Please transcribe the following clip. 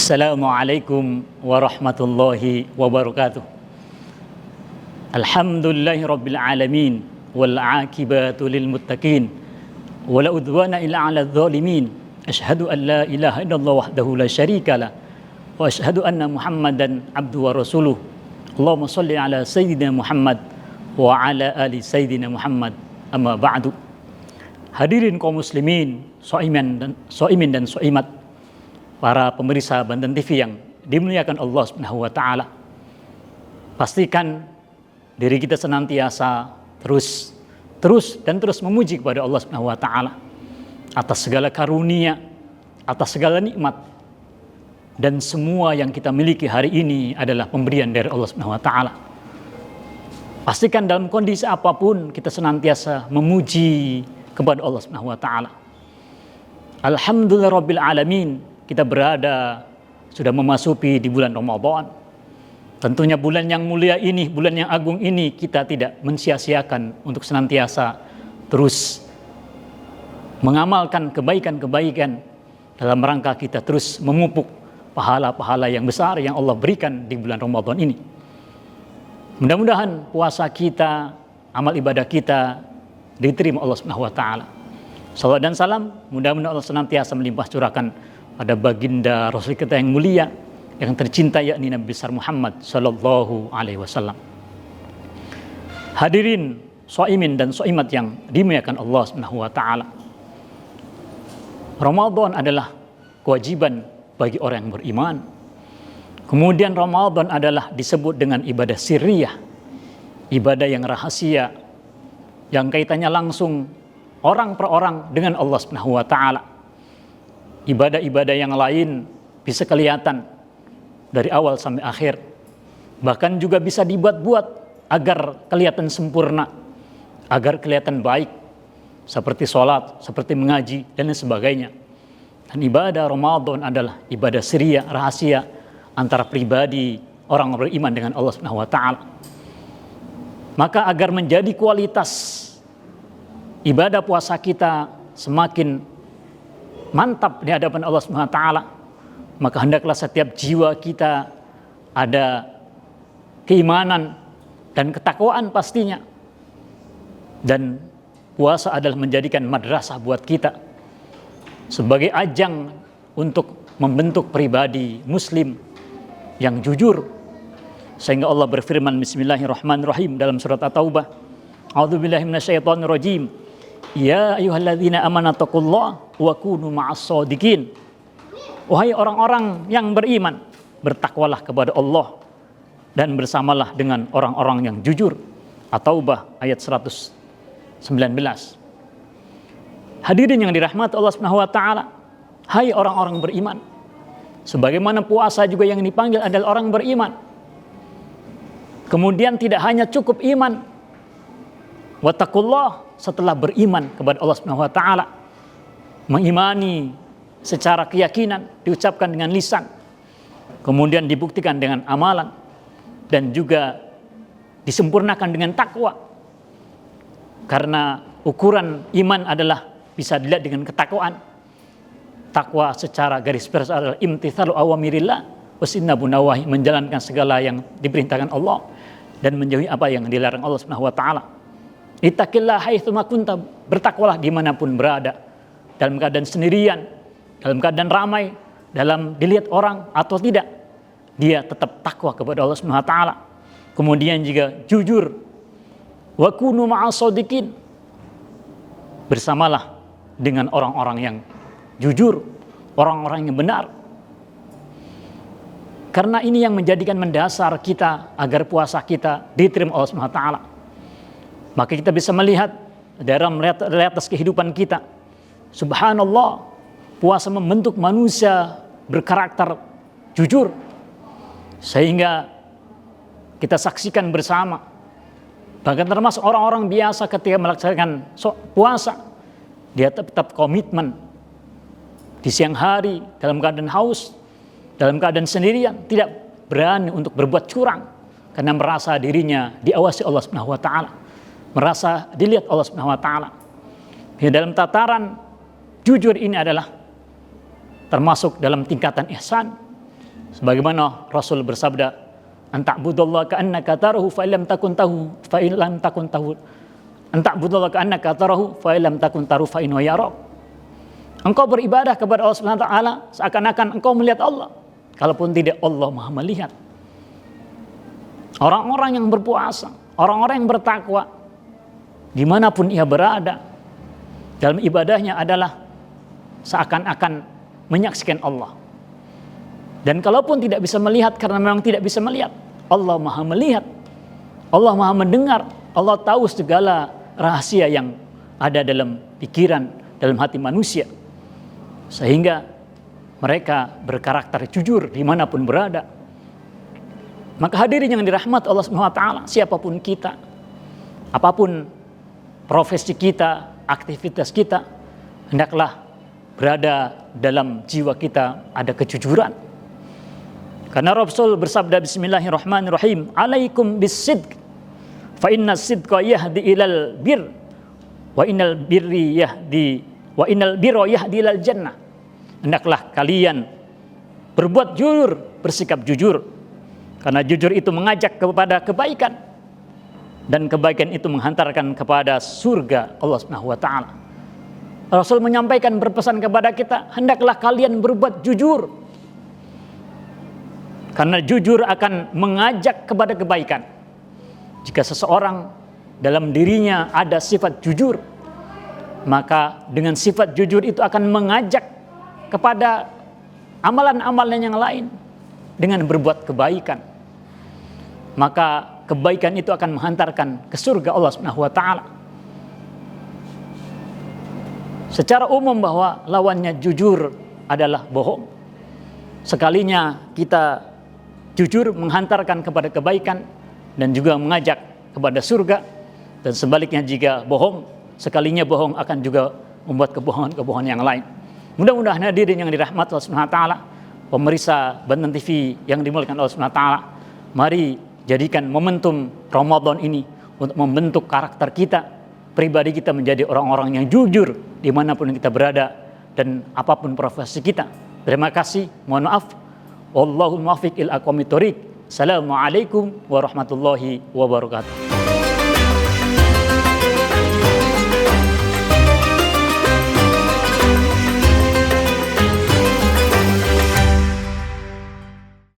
Assalamualaikum warahmatullahi wabarakatuh. Alhamdulillahi rabbil alamin wal aqibatu lil muttaqin wala udwana illa 'alal zalimin. Asyhadu an la ilaha illallah wahdahu la syarikalah wa asyhadu anna Muhammadan abduhu wa rasuluh. Allahumma shalli ala sayyidina Muhammad wa ala ali sayyidina Muhammad. Amma ba'du. Hadirin kaum muslimin, shaimin dan shaimat, para pemirsa Banten TV yang dimuliakan Allah Subhanahu wa taala. Pastikan diri kita senantiasa terus memuji kepada Allah Subhanahu wa taala atas segala karunia, atas segala nikmat, dan semua yang kita miliki hari ini adalah pemberian dari Allah Subhanahu wa taala. Pastikan dalam kondisi apapun kita senantiasa memuji kepada Allah Subhanahu wa taala. Alhamdulillahirabbil alamin. Kita sudah memasuki di bulan Ramadan. Tentunya bulan yang mulia ini, bulan yang agung ini, kita tidak mensia-siakan untuk senantiasa terus mengamalkan kebaikan-kebaikan dalam rangka kita terus memupuk pahala-pahala yang besar yang Allah berikan di bulan Ramadan ini. Mudah-mudahan puasa kita, amal ibadah kita diterima Allah Subhanahu wa taala. Salawat dan salam mudah-mudahan Allah senantiasa melimpah curahkan pada baginda Rasul kita yang mulia, yang tercinta, yakni Nabi besar Muhammad sallallahu alaihi wasallam. Hadirin shaimin dan shaimat yang dimuliakan Allah Subhanahu wa taala. Ramadan adalah kewajiban bagi orang yang beriman. Kemudian Ramadan adalah disebut dengan ibadah sirriyah, ibadah yang rahasia, yang kaitannya langsung orang per orang dengan Allah Subhanahu wa taala. Ibadah-ibadah yang lain bisa kelihatan dari awal sampai akhir. Bahkan juga bisa dibuat-buat agar kelihatan sempurna, agar kelihatan baik. Seperti sholat, seperti mengaji, dan lain sebagainya. Dan ibadah Ramadan adalah ibadah sirriyah, rahasia antara pribadi orang beriman dengan Allah Subhanahu wa taala. Maka agar menjadi kualitas ibadah puasa kita semakin mantap di hadapan Allah Subhanahu wa taala, maka hendaklah setiap jiwa kita ada keimanan dan ketakwaan pastinya. Dan puasa adalah menjadikan madrasah buat kita sebagai ajang untuk membentuk pribadi muslim yang jujur. Sehingga Allah berfirman, bismillahirrahmanirrahim, dalam surat At-Taubah, a'udzubillahi minasyaitonirrajim, ya ayyuhalladzina amanu taqullaha wa kunu ma'as-shadiqin. Wahai orang-orang yang beriman, bertakwalah kepada Allah dan bersamalah dengan orang-orang yang jujur. At-Taubah ayat 119. Hadirin yang dirahmati Allah Subhanahu wa taala, hai orang-orang beriman. Sebagaimana puasa juga yang dipanggil adalah orang beriman. Kemudian tidak hanya cukup iman, wattaqullah, setelah beriman kepada Allah Subhanahu wa taala, mengimani secara keyakinan, diucapkan dengan lisan, kemudian dibuktikan dengan amalan, dan juga disempurnakan dengan takwa. Karena ukuran iman adalah bisa dilihat dengan ketakwaan. Takwa secara garis besar adalah imtithalu awamirillah wasinnabu nawahi, menjalankan segala yang diperintahkan Allah dan menjauhi apa yang dilarang Allah Subhanahu wa taala. Ittaqillah haitsu ma kunta, bertakwalah dimanapun berada, dalam keadaan sendirian, dalam keadaan ramai, dalam dilihat orang atau tidak, dia tetap takwa kepada Allah Subhanahu wa taala. Kemudian juga jujur, wa kunu ma'as-shadiqin, bersamalah dengan orang-orang yang jujur, orang-orang yang benar. Karena ini yang menjadikan mendasar kita agar puasa kita diterima Allah Subhanahu wa taala. Maka kita bisa melihat dalam realitas kehidupan kita, subhanallah, puasa membentuk manusia berkarakter jujur. Sehingga kita saksikan bersama, bahkan termasuk orang-orang biasa ketika melaksanakan puasa, dia tetap komitmen di siang hari dalam keadaan haus, dalam keadaan sendirian, tidak berani untuk berbuat curang karena merasa dirinya diawasi Allah Subhanahu wa taala, merasa dilihat Allah Subhanahu wa taala. Ya, dalam tataran jujur ini adalah termasuk dalam tingkatan ihsan, Sebagaimana Rasul bersabda, "Anta'budallaha ka'annaka tarahu fa illam takun tahu fa illam takun tahu. Anta'budallaha ka'annaka tarahu fa illam takun taru fa innahu yarak." Engkau beribadah kepada Allah Subhanahu wa taala seakan-akan engkau melihat Allah, kalaupun tidak, Allah Maha melihat. Orang-orang yang berpuasa, orang-orang yang bertakwa, dimanapun ia berada, dalam ibadahnya adalah seakan-akan menyaksikan Allah. Dan kalaupun tidak bisa melihat, karena memang tidak bisa melihat, Allah Maha melihat, Allah Maha mendengar, Allah tahu segala rahasia yang ada dalam pikiran, dalam hati manusia. Sehingga mereka berkarakter jujur dimanapun berada. Maka hadirin yang dirahmat Allah Subhanahu wa taala, siapapun kita, apapun profesi kita, aktivitas kita, hendaklah berada dalam jiwa kita ada kejujuran. Karena Rasul bersabda, bismillahirrahmanirrahim, "Alaikum bis-sidq, fa inna sidqa yahdi ilal bir, wa innal birra yahdi ilal jannah." Hendaklah kalian berbuat jujur, bersikap jujur, karena jujur itu mengajak kepada kebaikan, dan kebaikan itu menghantarkan kepada surga Allah Subhanahu wa taala. Rasul menyampaikan, berpesan kepada kita, hendaklah kalian berbuat jujur, karena jujur akan mengajak kepada kebaikan. Jika seseorang dalam dirinya ada sifat jujur, maka dengan sifat jujur itu akan mengajak kepada amalan-amalan yang lain dengan berbuat kebaikan. Maka kebaikan itu akan menghantarkan ke surga Allah Subhanahu wa taala. Secara umum bahwa lawannya jujur adalah bohong. Sekalinya kita jujur menghantarkan kepada kebaikan dan juga mengajak kepada surga, dan sebaliknya jika bohong, sekalinya bohong akan juga membuat kebohongan-kebohongan yang lain. Mudah-mudahan hadirin yang dirahmati Allah Subhanahu wa taala, pemirsa Banten TV yang dimuliakan Allah Subhanahu wa taala, mari jadikan momentum Ramadan ini untuk membentuk karakter kita, pribadi kita menjadi orang-orang yang jujur dimanapun kita berada dan apapun profesi kita. Terima kasih, mohon maaf. Wallahul muwaffiq ila aqwamit thoriq. Assalamualaikum warahmatullahi wabarakatuh.